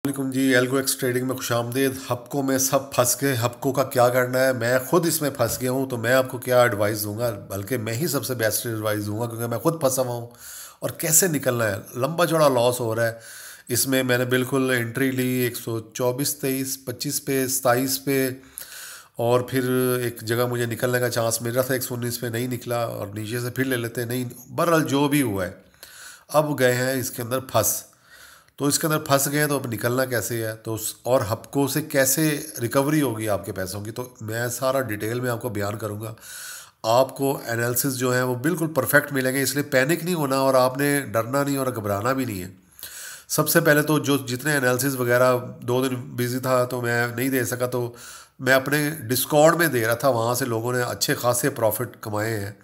वालेकुम जी। Algo x trading में खुशामदीद। हपको में सब फंस गए। हपको का क्या करना है, मैं खुद इसमें फंस गया हूँ, तो मैं आपको क्या एडवाइस दूंगा, बल्कि मैं ही सबसे बेस्ट एडवाइस दूंगा क्योंकि मैं खुद फंसा हुआ हूँ और कैसे निकलना है। लंबा चौड़ा लॉस हो रहा है इसमें। मैंने बिल्कुल एंट्री ली 124, 23, 25 पे, 27 पे, और फिर एक जगह मुझे निकलने का चांस मिल रहा था 119 पे, नहीं निकला और नीचे से फिर ले लेते नहीं। बहरहाल जो भी हुआ है, अब गए हैं इसके अंदर फंस। तो इसके अंदर फंस गए तो अब निकलना कैसे है, तो और हपको से कैसे रिकवरी होगी आपके पैसों की, तो मैं सारा डिटेल में आपको बयान करूंगा। आपको एनालिसिस जो है वो बिल्कुल परफेक्ट मिलेंगे, इसलिए पैनिक नहीं होना और आपने डरना नहीं और घबराना भी नहीं है। सबसे पहले तो जो जितने एनालिसिस वगैरह 2 दिन बिजी था तो मैं नहीं दे सका, तो मैं अपने डिस्कॉर्ड में दे रहा था, वहाँ से लोगों ने अच्छे खासे प्रॉफिट कमाए हैं।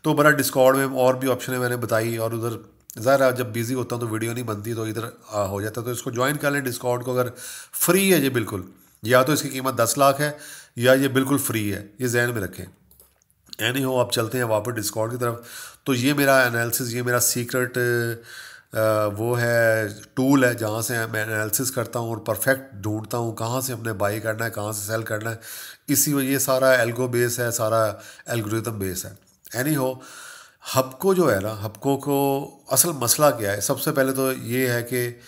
तो बड़ा डिस्कॉर्ड में और भी ऑप्शन मैंने बताई, और उधर ज़ाहिर है जब बिज़ी होता हूँ तो वीडियो नहीं बनती, तो इधर हो जाता है। तो इसको ज्वाइन कर लें डिस्कॉर्ड को, अगर फ्री है ये बिल्कुल। या तो इसकी कीमत 10 लाख है या ये बिल्कुल फ्री है, ये जहन में रखें। एनी हो, आप चलते हैं वापस डिस्कॉर्ड की तरफ। तो ये मेरा एनालिसिस, ये मेरा सीक्रेट वो है, टूल है जहाँ से मैं एनालिसिस करता हूँ और परफेक्ट ढूंढता हूँ कहाँ से हमने बाई करना है, कहाँ से सेल करना है। इसी वजह ये सारा एल्गो बेस है, सारा एल्गोरिथम बेस है। एनी हो, हबको जो है ना, हबको को असल मसला क्या है, सबसे पहले तो ये है कि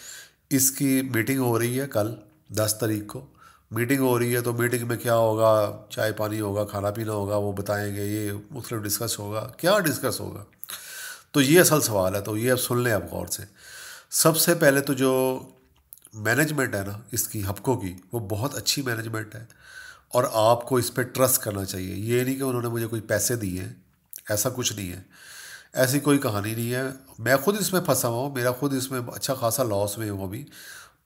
इसकी मीटिंग हो रही है कल 10 तारीख को। मीटिंग हो रही है तो मीटिंग में क्या होगा, चाय पानी होगा, खाना पीना होगा, वो बताएंगे, ये मुख्तलिफ डिस्कस होगा। क्या डिस्कस होगा, तो ये असल सवाल है। तो ये अब सुन लें आप गौर से। सबसे पहले तो जो मैनेजमेंट है ना इसकी, हबको की, वो बहुत अच्छी मैनेजमेंट है और आपको इस पर ट्रस्ट करना चाहिए। ये नहीं कि उन्होंने मुझे कोई पैसे दिए हैं, ऐसा कुछ नहीं है, ऐसी कोई कहानी नहीं है। मैं खुद इसमें फंसा हुआ हूँ, मेरा खुद इसमें अच्छा खासा लॉस में हूँ। अभी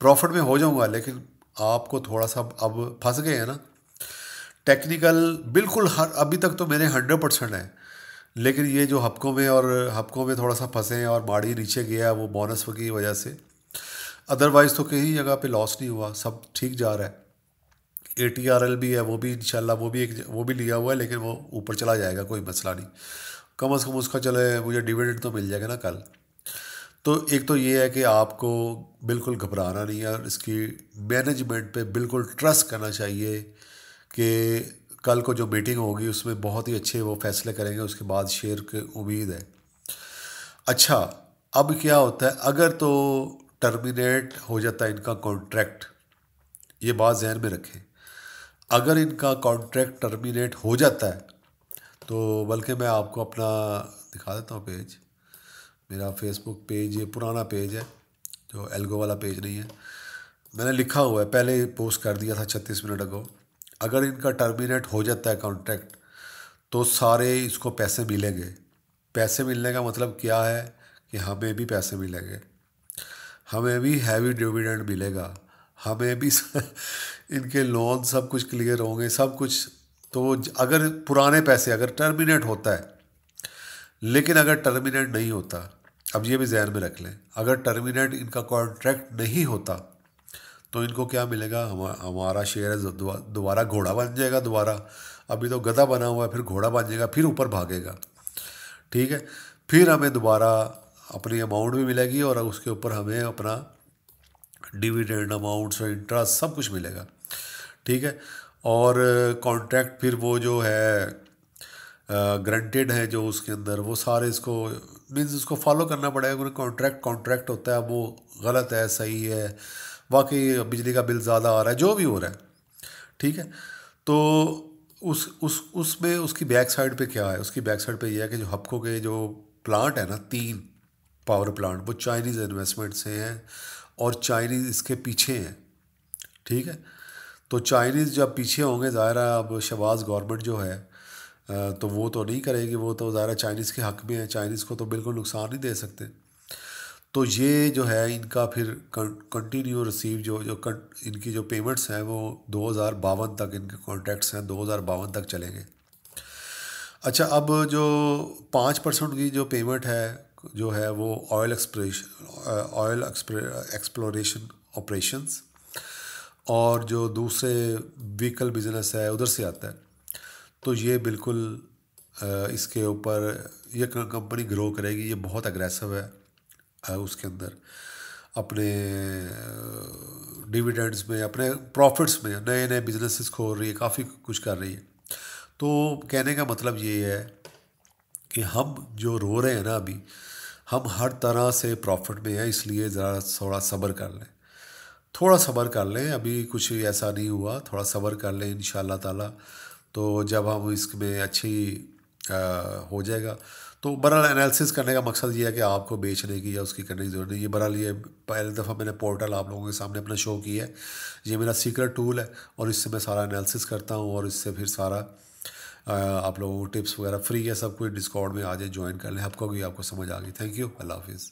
प्रॉफिट में हो जाऊँगा, लेकिन आपको थोड़ा सा अब फंस गए हैं ना। टेक्निकल बिल्कुल हर अभी तक तो मेरे 100% है, लेकिन ये जो हफ्कों में और हफ्कों में थोड़ा सा फंसे हैं और माड़ी नीचे गया वो बोनस की वजह से। अदरवाइज़ तो कहीं जगह पे लॉस नहीं हुआ, सब ठीक जा रहा है। ATRL भी है, वो भी इंशाल्लाह वो भी लिया हुआ है, लेकिन वो ऊपर चला जाएगा, कोई मसला नहीं। कम अज़ कम उसका चले, मुझे डिविडेंड तो मिल जाएगा ना कल। तो एक तो ये है कि आपको बिल्कुल घबराना नहीं है और इसकी मैनेजमेंट पे बिल्कुल ट्रस्ट करना चाहिए कि कल को जो मीटिंग होगी उसमें बहुत ही अच्छे वो फैसले करेंगे, उसके बाद शेयर की उम्मीद है। अच्छा, अब क्या होता है अगर तो टर्मिनेट हो जाता है इनका कॉन्ट्रैक्ट, ये बात जहन में रखें। अगर इनका कॉन्ट्रैक्ट टर्मिनेट हो जाता है तो, बल्कि मैं आपको अपना दिखा देता हूँ पेज। मेरा फेसबुक पेज ये पुराना पेज है, जो एल्गो वाला पेज नहीं है। मैंने लिखा हुआ है, पहले ही पोस्ट कर दिया था 36 मिनट अगो। अगर इनका टर्मिनेट हो जाता है कॉन्ट्रैक्ट तो सारे इसको पैसे मिलेंगे। पैसे मिलने का मतलब क्या है कि हमें भी पैसे मिलेंगे, हमें भी हैवी डिविडेंड मिलेगा, हमें भी इनके लोन सब कुछ क्लियर होंगे, सब कुछ। तो अगर पुराने पैसे अगर टर्मिनेट होता है, लेकिन अगर टर्मिनेट नहीं होता, अब ये भी जहन में रख लें, अगर टर्मिनेट इनका कॉन्ट्रैक्ट नहीं होता तो इनको क्या मिलेगा, हमारा शेयर है दोबारा घोड़ा बन जाएगा दोबारा। अभी तो गधा बना हुआ है, फिर घोड़ा बन जाएगा, फिर ऊपर भागेगा। ठीक है, फिर हमें दोबारा अपनी अमाउंट भी मिलेगी और उसके ऊपर हमें अपना डिविडेंड अमाउंट्स और इंटरेस्ट सब कुछ मिलेगा। ठीक है, और कॉन्ट्रैक्ट फिर वो जो है ग्रंटेड है जो उसके अंदर, वो सारे इसको मीन्स उसको फॉलो करना पड़ेगा क्योंकि कॉन्ट्रैक्ट कॉन्ट्रैक्ट होता है। वो गलत है, सही है, वाकई बिजली का बिल ज़्यादा आ रहा है, जो भी हो रहा है। ठीक है, तो उसमें उसकी बैक साइड पे क्या है, उसकी बैक साइड पे ये है कि जो हपको के जो प्लांट है ना, 3 पावर प्लांट, वो चाइनीज़ इन्वेस्टमेंट से हैं और चाइनीज़ इसके पीछे हैं। ठीक है, तो चाइनीज़ जब पीछे होंगे, ज़ाहिर है अब शहबाज गवर्नमेंट जो है तो वो तो नहीं करेगी, वो तो ज़ाहिर चाइनीज़ के हक़ में है, चाइनीज़ को तो बिल्कुल नुकसान नहीं दे सकते। तो ये जो है इनका फिर कंटिन्यू रिसीव इनकी जो पेमेंट्स हैं वो 2052 तक, इनके कॉन्ट्रैक्ट्स हैं 2052 तक चलेंगे। अच्छा, अब जो 5% की जो पेमेंट है जो है वो ऑयल एक्सप्लोरेशन ऑपरेशंस, और जो दूसरे व्हीकल बिजनेस है उधर से आता है। तो ये बिल्कुल इसके ऊपर ये कंपनी ग्रो करेगी, ये बहुत अग्रेसिव है उसके अंदर। अपने डिविडेंड्स में, अपने प्रॉफिट्स में नए नए बिजनेसेस खोल रही है, काफ़ी कुछ कर रही है। तो कहने का मतलब ये है कि हम जो रो रहे हैं ना अभी, हम हर तरह से प्रॉफिट में हैं, इसलिए ज़रा थोड़ा सब्र कर लें, थोड़ा सब्र कर लें। अभी कुछ ऐसा नहीं हुआ, थोड़ा सब्र कर लें इंशाल्लाह ताला। तो जब हम इसमें अच्छी हो जाएगा, तो बहरहाल एनालिसिस करने का मकसद ये है कि आपको बेचने की या उसकी करने की ज़रूरत नहीं। ये बहरहाल ये पहली दफ़ा मैंने पोर्टल आप लोगों के सामने अपना शो किया है। ये मेरा सीक्रेट टूल है और इससे मैं सारा एनालिसिस करता हूँ, और इससे फिर सारा आप लोगों को टिप्स वगैरह फ्री है, सब कुछ डिस्कॉर्ड में आ जाए, ज्वाइन कर लें, आपको भी आपको समझ आ गई। थैंक यू, अल्लाह हाफिज़।